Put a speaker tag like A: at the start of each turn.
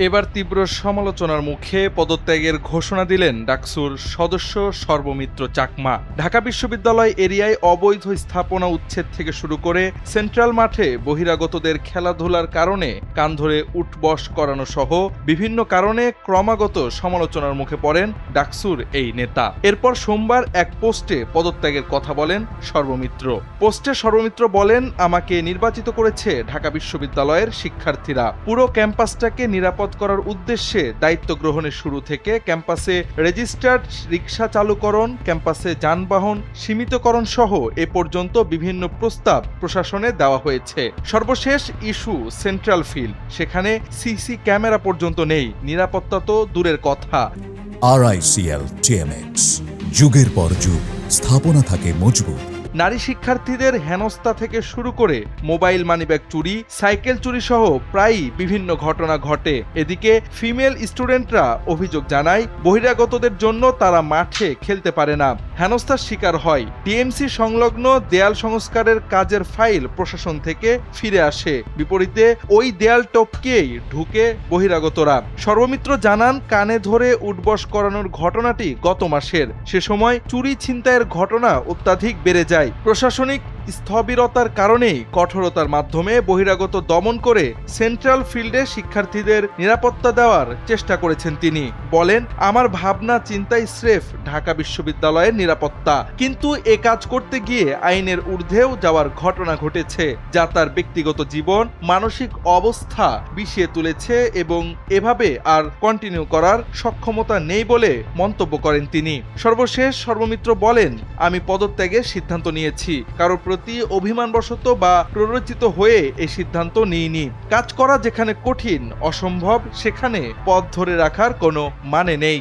A: এবার তীব্র সমালোচনার মুখে পদত্যাগের ঘোষণা দিলেন ডাকসুর সদস্য সর্বমিত্র চাকমা। ঢাকা বিশ্ববিদ্যালয় এরিয়ায় অবৈধ স্থাপনা উচ্ছেদ থেকে শুরু করে সেন্ট্রাল মাঠে বহিরাগতদের খেলাধুলার কারণে কান ধরে উঠবস করানো সহ বিভিন্ন কারণে ক্রমাগত সমালোচনার মুখে পড়েন ডাকসুর এই নেতা। এরপর সোমবার এক পোস্টে পদত্যাগের কথা বলেন সর্বমিত্র। পোস্টে সর্বমিত্র বলেন, আমাকে নির্বাচিত করেছে ঢাকা বিশ্ববিদ্যালয়ের শিক্ষার্থীরা। পুরো ক্যাম্পাসটাকে নিরাপদ করার উদ্দেশ্যে দায়িত্ব গ্রহণের শুরু থেকে ক্যাম্পাসে রেজিস্টার্ড রিকশা চালুকরণ, ক্যাম্পাসে যানবাহন সীমিতকরণ সহ এ পর্যন্ত বিভিন্ন প্রস্তাব প্রশাসনে দেওয়া হয়েছে। সর্বশেষ ইস্যু সেন্ট্রাল ফিল্ড, সেখানে সিসি ক্যামেরা পর্যন্ত নেই, নিরাপত্তা তো দূরের কথা।
B: RICL TMX, যুগের পর যুগ স্থাপনা থাকে মজবুত।
A: নারী শিক্ষার্থীদের হেনস্থা থেকে শুরু করে মোবাইল মানিব্যাগ চুরি, সাইকেল চুরি সহ প্রায়ই বিভিন্ন ঘটনা ঘটে। এদিকে ফিমেল স্টুডেন্টরা অভিযোগ জানায়, বহিরাগতদের জন্য তারা মাঠে খেলতে পারে না, হেনস্থার শিকার হয়। টিএমসি সংলগ্ন দেয়াল সংস্কারের কাজের ফাইল প্রশাসন থেকে ফিরে আসে, বিপরীতে ওই দেয়াল টপকেই ঢুকে বহিরাগতরা। সর্বমিত্র জানান, কানে ধরে উঠবস করানোর ঘটনাটি গত মাসের। সে সময় চুরি ছিনতাইয়ের ঘটনা অত্যাধিক বেড়ে যায়। প্রশাসনিক স্থবিরতার কারণেই কঠোরতার মাধ্যমে বহিরাগত দমন করে সেন্ট্রাল ফিল্ডে শিক্ষার্থীদের নিরাপত্তা দেওয়ার চেষ্টা করেছেন তিনি। বলেন, আমার ভাবনা চিন্তাই স্রেফ ঢাকা বিশ্ববিদ্যালয়ের নিরাপত্তা, কিন্তু এ কাজ করতে গিয়ে আইনের ঊর্ধ্বেও যাওয়ার ঘটনা ঘটেছে, যা তার ব্যক্তিগত জীবন, মানসিক অবস্থা বিষিয়ে তুলেছে এবং এভাবে আর কন্টিনিউ করার সক্ষমতা নেই বলে মন্তব্য করেন তিনি। সর্বশেষ সর্বমিত্র বলেন, আমি পদত্যাগের সিদ্ধান্ত নিয়েছি, কারো প্রতি অভিমানবশত বা প্ররোচিত হয়ে এই সিদ্ধান্ত নিইনি। কাজ করা যেখানে কঠিন, অসম্ভব, সেখানে পথ ধরে রাখার কোনো মানে নেই।